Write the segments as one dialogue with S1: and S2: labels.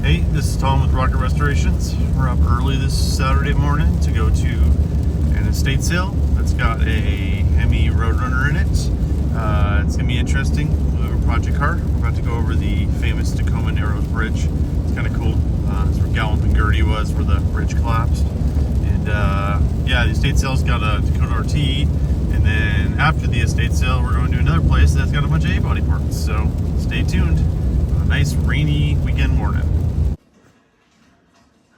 S1: Hey, this is Tom with Rocket Restorations. We're up early this Saturday morning to go to an estate sale that's got a Hemi Road Runner in it. It's going to be interesting. We have a project car. We're about to go over the famous Tacoma Narrows Bridge. It's kind of cool. It's where Gallup and Gertie was, where the bridge collapsed. And yeah, the estate sale's got a Dakota RT. And then after the estate sale, we're going to another place that's got a bunch of A-body parts. So stay tuned. A nice rainy weekend morning.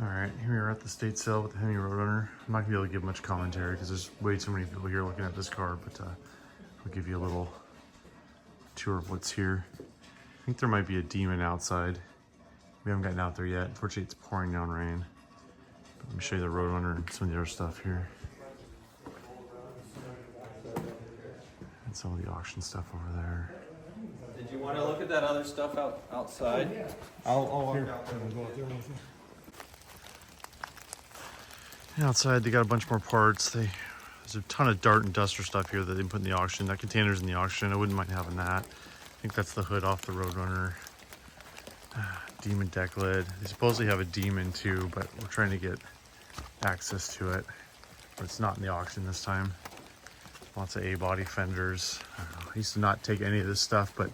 S1: Alright, here we are at the estate sale with the Hemi Road Runner. I'm not going to be able to give much commentary because there's way too many people here looking at this car, but I'll give you a little tour of what's here. I think there might be a demon outside. We haven't gotten out there yet. Unfortunately, it's pouring down rain. But let me show you the Road Runner and some of the other stuff here. And some of the auction stuff over there.
S2: Did you want to look at that other stuff outside?
S3: Yeah. I'll walk out there and go out there with you.
S1: And outside, they got a bunch more parts. There's a ton of Dart and Duster stuff here that they put in the auction. That container's in the auction. I wouldn't mind having that. I think that's the hood off the Road Runner. Demon deck lid. They supposedly have a demon too, but we're trying to get access to it. But it's not in the auction this time. Lots of A-body fenders. I used to not take any of this stuff, but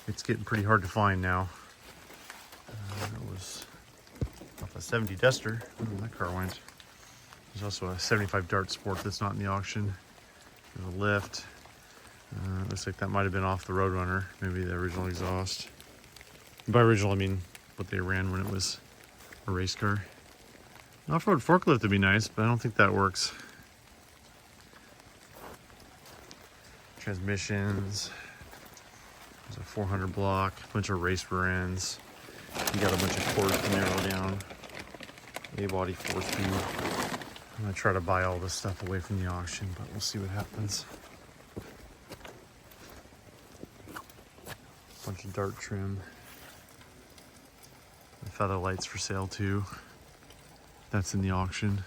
S1: it's getting pretty hard to find now. It was off a 70 Duster. That car went. There's also a 75 Dart Sport that's not in the auction. There's a lift. Looks like that might have been off the Road Runner, maybe the original exhaust. By original, I mean what they ran when it was a race car. An off-road forklift would be nice, but I don't think that works. Transmissions. There's a 400 block, a bunch of race rear ends. You got a bunch of cords to narrow down. A-body 4-speed. I'm gonna try to buy all this stuff away from the auction, but we'll see what happens. Bunch of Dart trim. The feather lights for sale too. That's in the auction.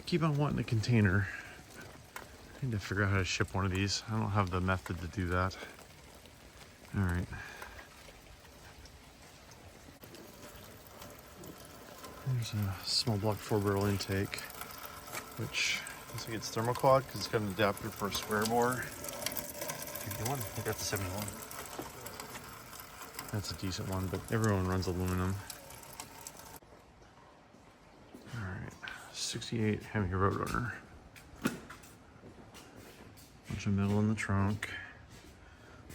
S1: Keep on wanting a container. I need to figure out how to ship one of these. I don't have the method to do that. All right. There's a small block 4-barrel intake, which looks like it's thermoquad because it's got an adapter for a square bore. 51. I got the 71. That's a decent one, but everyone runs aluminum. All right, 68 Hemi Road Runner. Bunch of metal in the trunk.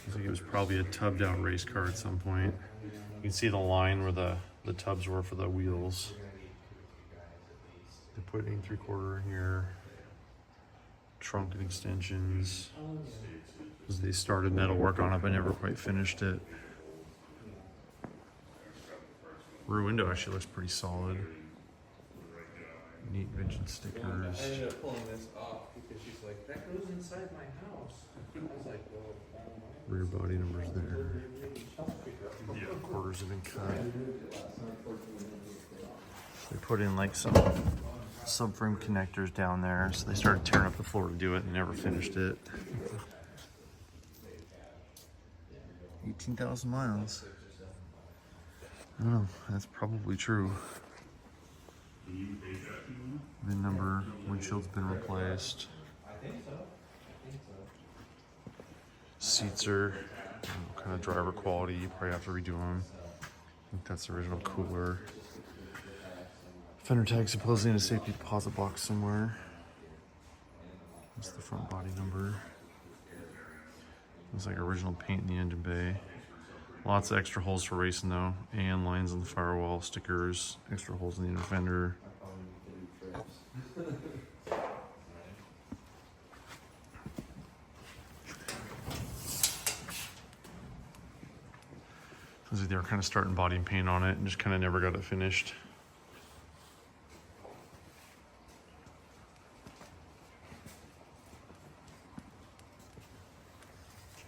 S1: Looks like it was probably a tubbed out race car at some point. You can see the line where the tubs were for the wheels. They put 8 3/4 in here. Trunk and extensions. As they started metal work on it, but never quite finished it. Rear window actually looks pretty solid. Neat vintage stickers.
S2: I ended up pulling this off because she's like, that goes inside my house. I was like, well,
S1: Rear body numbers there. Yeah, quarters have been cut. They put in like some subframe connectors down there, so they started tearing up the floor to do it and never finished it. 18,000 miles. I don't know, that's probably true. VIN number, windshield's been replaced. Seats are kind of driver quality, you probably have to redo them. I think that's the original cooler. Fender tag supposedly in a safety deposit box somewhere. That's the front body number. Looks like original paint in the engine bay. Lots of extra holes for racing though. AN lines on the firewall, stickers, extra holes in the inner fender. Looks like they were kind of starting body and paint on it and just kind of never got it finished.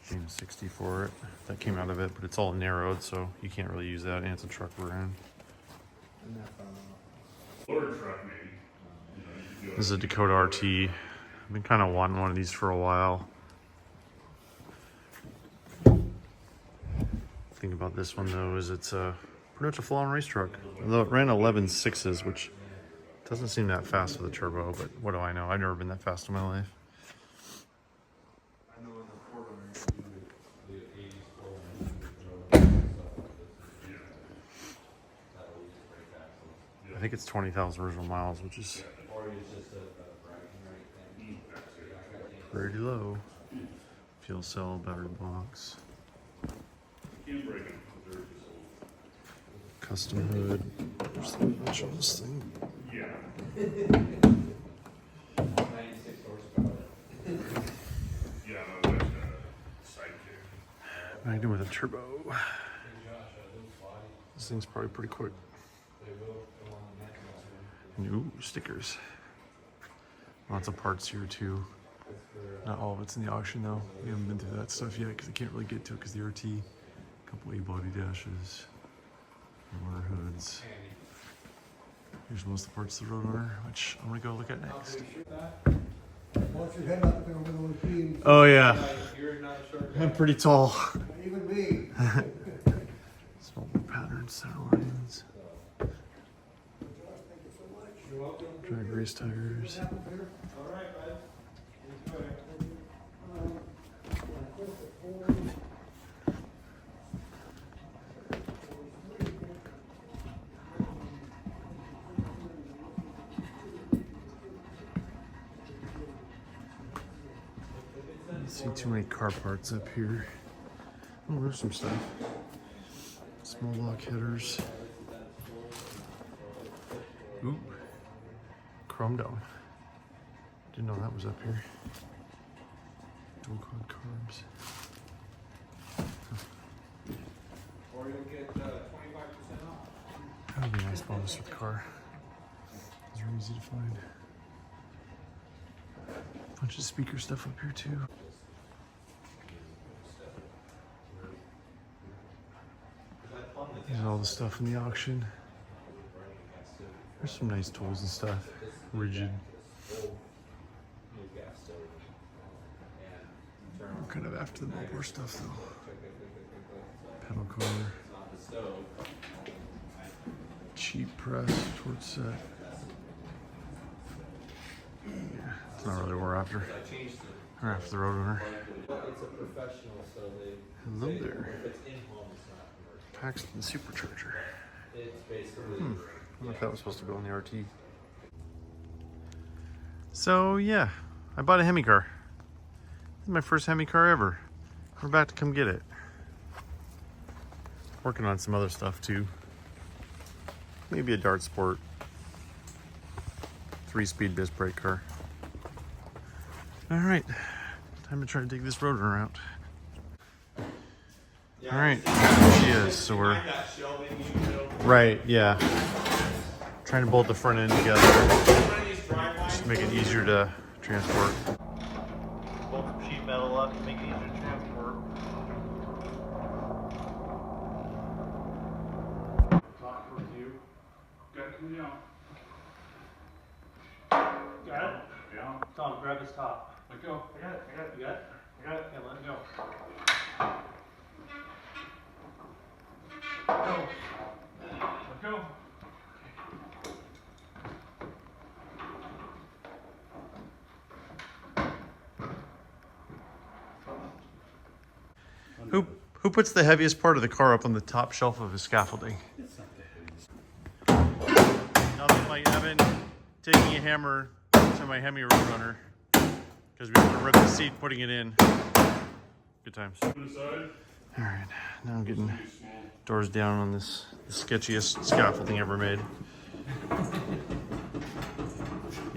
S1: James 60 for it. That came out of it, but it's all narrowed, so you can't really use that, and it's a truck we're in. This is a Dakota RT. I've been kind of wanting one of these for a while. thing about this one though is it's pretty much a full-on race truck. Although it ran 11.6s, which doesn't seem that fast with a turbo, but what do I know? I've never been that fast in my life. I think it's 20,000 original miles, which is pretty low. Fuel cell, battery box. Custom hood. There's the bunch on this thing.
S2: 96 horsepower.
S1: Magnum with a turbo. This thing's probably pretty quick. And ooh, stickers. Lots of parts here too. Not all of it's in the auction though. We haven't been through that stuff yet because I can't really get to it because the RT. A couple A-body dashes. Runner hoods. Here's most of the parts of the Road Runner, which I'm gonna go look at next.
S3: Once you head up there over those beams,
S1: Oh yeah,
S2: You're not a short guy.
S1: I'm pretty tall.
S3: even me.
S1: Small pattern center lines.
S2: You're welcome.
S1: Drag race tires.
S2: All right, bud. Enjoy.
S1: I don't see too many car parts up here. Oh, there's some stuff. Small block headers. Ooh. Chrome dome. Didn't know that was up here. Dual quad carbs.
S2: Or you'll get 25% off.
S1: That would be a nice bonus for the car. Those are easy to find. Bunch of speaker stuff up here too. There's all the stuff in the auction. There's some nice tools and stuff. Rigid. We're kind of after the Mopar stuff though. Pedal car. Cheap press, torch set. Yeah, it's not really what we're after. We're after the Road Runner.
S2: It's a professional, so they
S1: Hello there.
S2: if it's in home, it's not commercial.
S1: Paxton Supercharger.
S2: It's basically
S1: I wonder if that was supposed to go in the RT. So yeah, I bought a Hemi car. This is my first Hemi car ever. We're about to come get it. Working on some other stuff too. Maybe a Dart Sport. 3-speed disc brake car. All right, time to try to dig this Road Runner out. All right, there she is. So we're right, yeah. Trying to bolt the front end together, just to make it easier to transport. Bolt some sheet metal up to make it easier to transport. Talk with you.
S4: Got it coming out.
S1: Got it?
S4: Yeah.
S1: Tom, grab his top.
S4: Let go.
S1: I got it. You got it? I got it. Yeah, let it go. Go.
S4: Let go.
S1: Who puts the heaviest part of the car up on the top shelf of his scaffolding? Nothing like Evan taking a hammer to my Hemi Road Runner because we want to rip the seat putting it in. Good times. All right, now I'm getting doors down on this the sketchiest scaffolding ever made.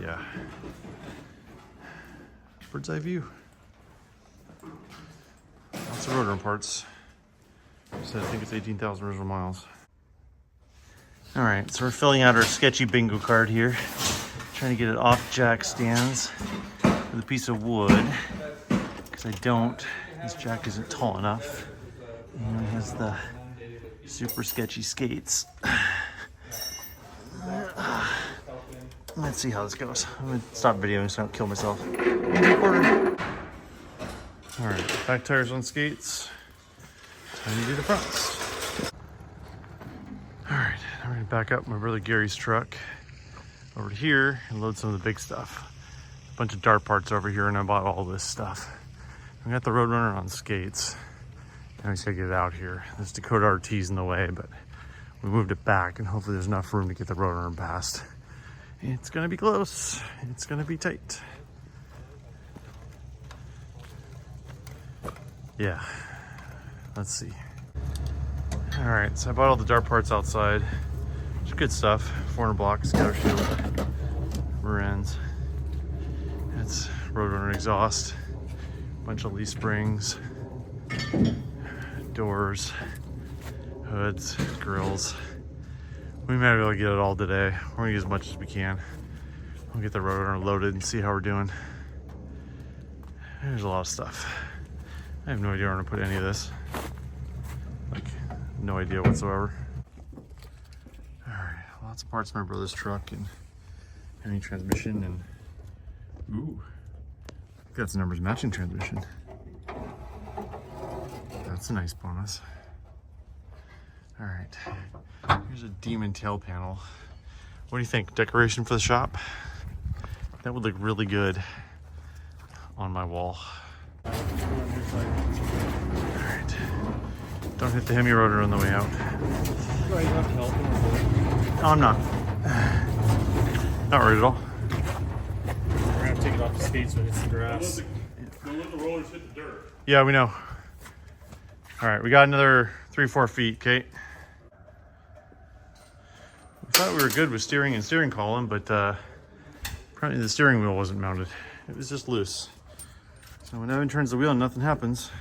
S1: Yeah. Bird's eye view. Lots of Road Runner parts. So I think it's 18,000 original miles. All right, so we're filling out our sketchy bingo card here. Trying to get it off jack stands with a piece of wood. Because this jack isn't tall enough. And it has the super sketchy skates. Let's see how this goes. I'm gonna stop videoing so I don't kill myself. All right, back tires on skates. Time to do the fronts. back up my brother Gary's truck over here and load some of the big stuff. A bunch of dart parts over here, and I bought all this stuff. I got the Road Runner on skates. Now I just gotta get it out here. This Dakota RT's in the way, but we moved it back, and hopefully there's enough room to get the Road Runner past. It's gonna be close. It's gonna be tight. Yeah, let's see. All right, so I bought all the dart parts outside. It's good stuff. 400 blocks, scatter shield, rear ends. It's Road Runner exhaust, bunch of leaf springs, doors, hoods, grills. We might be able to get it all today. We're gonna get as much as we can. We'll get the Road Runner loaded and see how we're doing. There's a lot of stuff. I have no idea where I'm gonna put any of this. Like, no idea whatsoever. All right, lots of parts of my brother's truck and any transmission, and ooh, that's a numbers matching transmission. That's a nice bonus. All right, here's a demon tail panel. What do you think? Decoration for the shop? That would look really good on my wall. All right, don't hit the Hemi Road Runner on the way out. No, I'm not. Not worried at all.
S5: We're gonna take it off the skates when it's the grass.
S4: Don't let the rollers hit the dirt.
S1: Yeah, we know. All right, we got another 3-4 feet, Kate. We thought we were good with steering and steering column, but apparently the steering wheel wasn't mounted. It was just loose. So when Evan turns the wheel and nothing happens,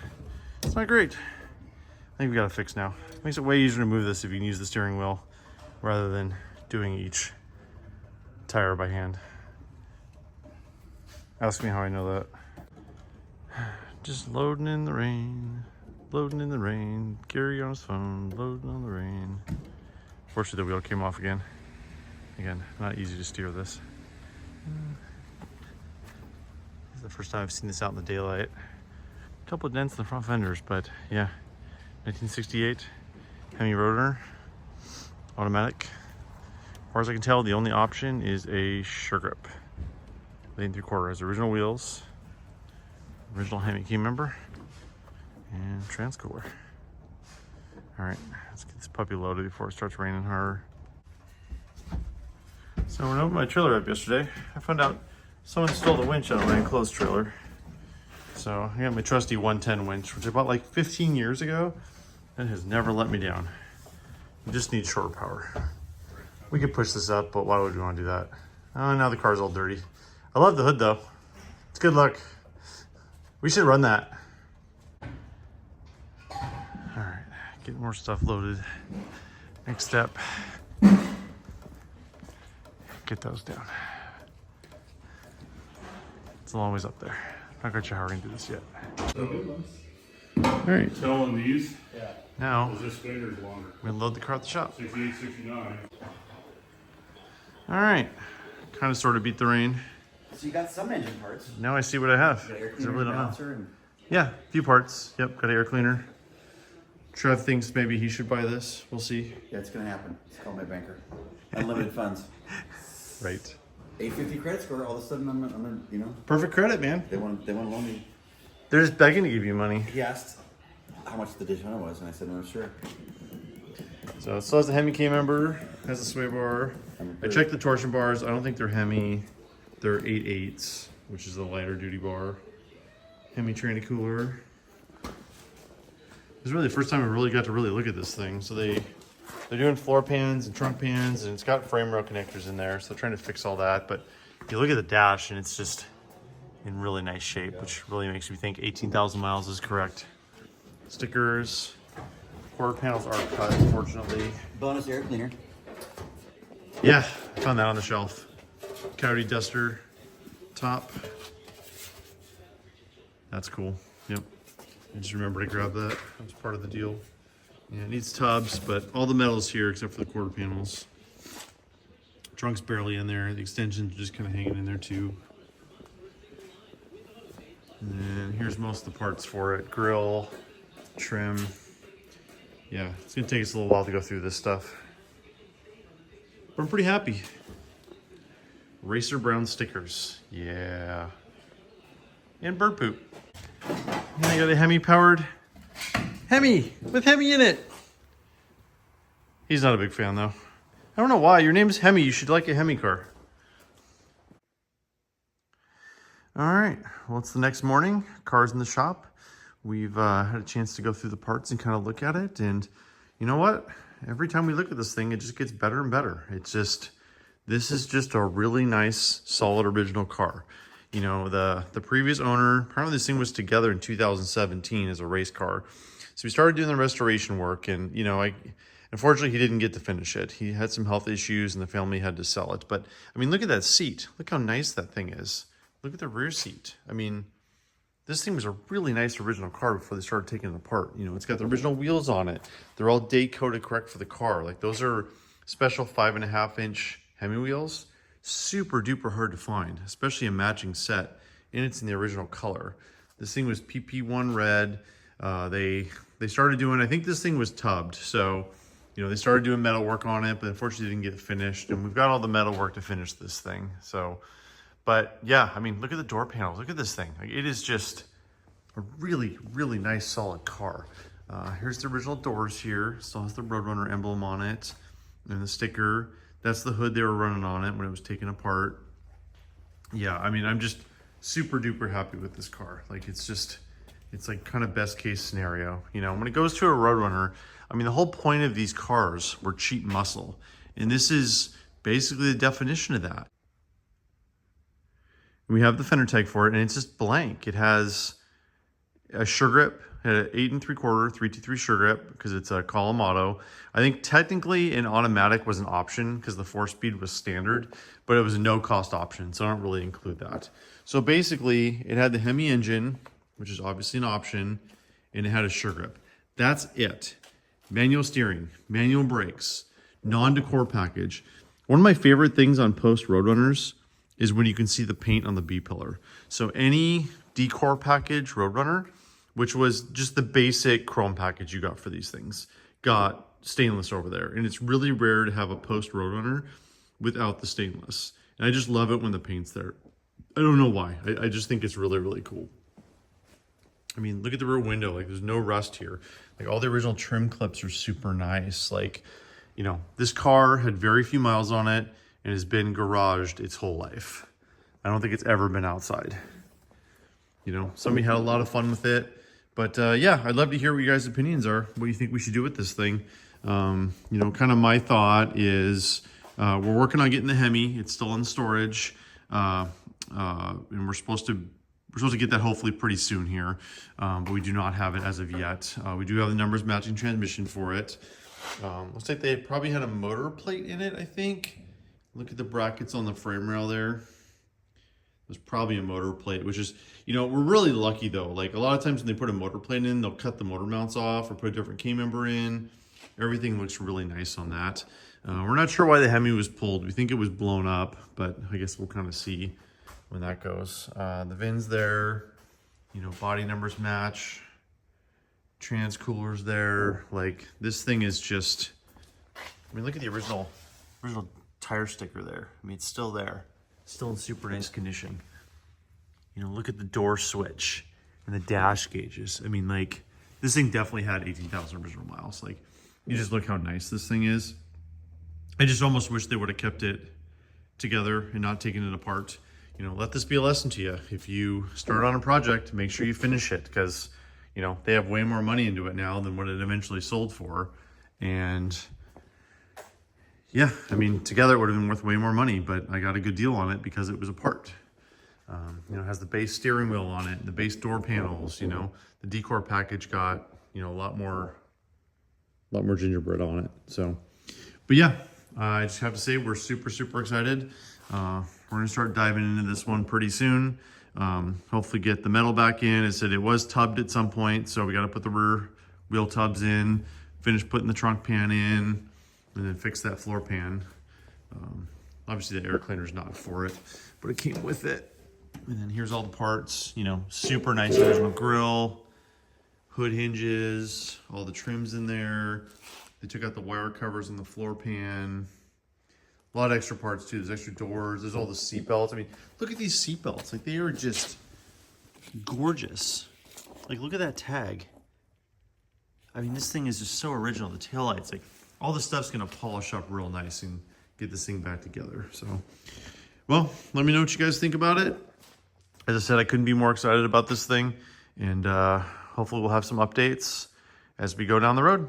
S1: it's not great. I think we got it fixed now. Makes it way easier to move this if you can use the steering wheel rather than doing each tire by hand. Ask me how I know that. Just loading in the rain, loading in the rain. Gary on his phone, loading on the rain. Fortunately, the wheel came off again. Again, not easy to steer this. This is the first time I've seen this out in the daylight. A couple of dents in the front fenders, but yeah. 1968 Hemi Road Runner, automatic. As far as I can tell, the only option is a sure grip. 8 3/4 has original wheels, original Hemi key member, and trans cooler. All right, let's get this puppy loaded before it starts raining harder. So when I opened my trailer up yesterday, I found out someone stole the winch out of my enclosed trailer. So I got my trusty 110 winch, which I bought like 15 years ago, and has never let me down. It just needs shore power. We could push this up, but why would we want to do that? Oh, now the car's all dirty. I love the hood though. It's good luck. We should run that. All right, get more stuff loaded. Next step, get those down. It's a long ways up there. Not quite sure how we're gonna do this yet. All right,
S4: Telling these,
S1: now
S4: is this finger's longer.
S1: we're gonna load the car at the shop.
S4: 68, 69.
S1: All right, kind of sort of beat the rain.
S6: So you got some engine parts.
S1: Now I see what I have.
S6: You got air
S1: 'Cause I
S6: cleaner,
S1: really don't know.
S6: balancer, and
S1: Yeah, a few parts. Yep, got an air cleaner. Trev thinks maybe he should buy this. We'll see.
S6: yeah, it's gonna happen. Just call my banker. Unlimited funds.
S1: Right.
S6: 850 credit score. All of a sudden, I'm you know,
S1: Perfect credit, man.
S6: they want to loan me.
S1: They're just begging to give you money.
S6: He asked how much the Daytona was, and I said, no, sure.
S1: So it still has the Hemi key member, has a sway bar. I checked the torsion bars. I don't think they're Hemi. They're 8/8s, which is the lighter duty bar. Hemi tranny cooler. This is really the first time I really got to really look at this thing. So they're doing floor pans and trunk pans, and it's got frame rail connectors in there. So they're trying to fix all that. But if you look at the dash, and it's just in really nice shape, which really makes me think 18,000 miles is correct. Stickers, quarter panels are cut, fortunately.
S6: Bonus air cleaner.
S1: Yeah, I found that on the shelf. Coyote duster top. That's cool. Yep. I just remember to grab that. That was part of the deal. Yeah, it needs tubs, but all the metal's here except for the quarter panels. Trunk's barely in there. The extension's just kind of hanging in there too. And then here's most of the parts for it. Grill, trim. Yeah, it's gonna take us a little while to go through this stuff. But I'm pretty happy. Racer brown stickers. Yeah. And bird poop. And I got a Hemi powered Hemi with Hemi in it. He's not a big fan though. I don't know why. Your name's Hemi. You should like a Hemi car. All right. Well, it's the next morning. Car's in the shop. We've had a chance to go through the parts and kind of look at it. And you know what? Every time we look at this thing, it just gets better and better. It's just, this is just a really nice, solid original car. You know, the previous owner, apparently this thing was together in 2017 as a race car. So we started doing the restoration work, and you know, unfortunately he didn't get to finish it. He had some health issues and the family had to sell it. But I mean, look at that seat. Look how nice that thing is. Look at the rear seat. I mean, this thing was a really nice original car before they started taking it apart. You know, it's got the original wheels on it. They're all Dakota correct for the car. Like those are special 5.5-inch Hemi wheels. Super duper hard to find, especially a matching set. And it's in the original color. This thing was PP1 red. They started doing, I think this thing was tubbed. So, you know, they started doing metal work on it, but unfortunately didn't get finished. And we've got all the metal work to finish this thing. So, but yeah, I mean, look at the door panels. Look at this thing. Like, it is just a really, really nice, solid car. Here's the original doors here. Still has the Road Runner emblem on it. And the sticker. That's the hood they were running on it when it was taken apart. Yeah, I mean, I'm just super duper happy with this car. Like, it's just, it's like kind of best case scenario. You know, when it goes to a Road Runner, I mean, the whole point of these cars were cheap muscle. And this is basically the definition of that. We have the fender tag for it, and it's just blank. It has a sure grip, an 8 3/4 323 sure grip because it's a column auto. I think technically an automatic was an option because the 4-speed was standard, but it was a no-cost option, so I don't really include that. So basically, it had the Hemi engine, which is obviously an option, and it had a sure grip. That's it. Manual steering, manual brakes, non-decor package. One of my favorite things on post Roadrunners is when you can see the paint on the B-pillar. So any decor package Roadrunner, which was just the basic chrome package you got for these things, got stainless over there. And it's really rare to have a post Roadrunner without the stainless. And I just love it when the paint's there. I don't know why. I just think it's really, really cool. I mean, look at the rear window. Like, there's no rust here. Like, all the original trim clips are super nice. Like, you know, this car had very few miles on it and has been garaged its whole life. I don't think it's ever been outside. You know, somebody had a lot of fun with it. But yeah, I'd love to hear what your guys' opinions are. What do you think we should do with this thing? You know, kind of my thought is we're working on getting the Hemi. It's still in storage. And we're supposed to get that hopefully pretty soon here. But we do not have it as of yet. We do have the numbers matching transmission for it. Looks like they probably had a motor plate in it, I think. Look at the brackets on the frame rail there. There's probably a motor plate, which is, you know, we're really lucky though. Like, a lot of times when they put a motor plate in, they'll cut the motor mounts off or put a different key member in. Everything looks really nice on that. We're not sure why the Hemi was pulled. We think it was blown up, but I guess we'll kind of see when that goes. The VIN's there, you know, body numbers match, trans coolers there. Like, this thing is just, I mean, look at the original tire sticker there. I mean, it's still there. Still in super nice condition. You know, look at the door switch and the dash gauges. I mean, like, this thing definitely had 18,000 original miles. Like, you just look how nice this thing is. I just almost wish they would have kept it together and not taken it apart. You know, let this be a lesson to you. If you start on a project, make sure you finish it, because, you know, they have way more money into it now than what it eventually sold for. And yeah, I mean, together it would have been worth way more money, but I got a good deal on it because it was apart. You know, it has the base steering wheel on it, the base door panels, you know, the decor package got, you know, a lot more gingerbread on it. So, but yeah, I just have to say we're super, super excited. We're gonna start diving into this one pretty soon. Hopefully get the metal back in. It said it was tubbed at some point, so we got to put the rear wheel tubs in, finish putting the trunk pan in, and then fix that floor pan. Obviously the air cleaner's not for it, but it came with it. And then here's all the parts, you know, super nice original grille, hood hinges, all the trims in there. They took out the wire covers on the floor pan. A lot of extra parts too. There's extra doors. There's all the seat belts. I mean, look at these seat belts. Like, they are just gorgeous. Like, look at that tag. I mean, this thing is just so original. The taillights, like, all the stuff's gonna polish up real nice and get this thing back together. So, well, let me know what you guys think about it. As I said, I couldn't be more excited about this thing, and hopefully we'll have some updates as we go down the road.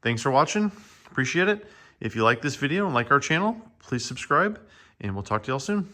S1: Thanks for watching. Appreciate it. If you like this video and like our channel, please subscribe, and we'll talk to y'all soon.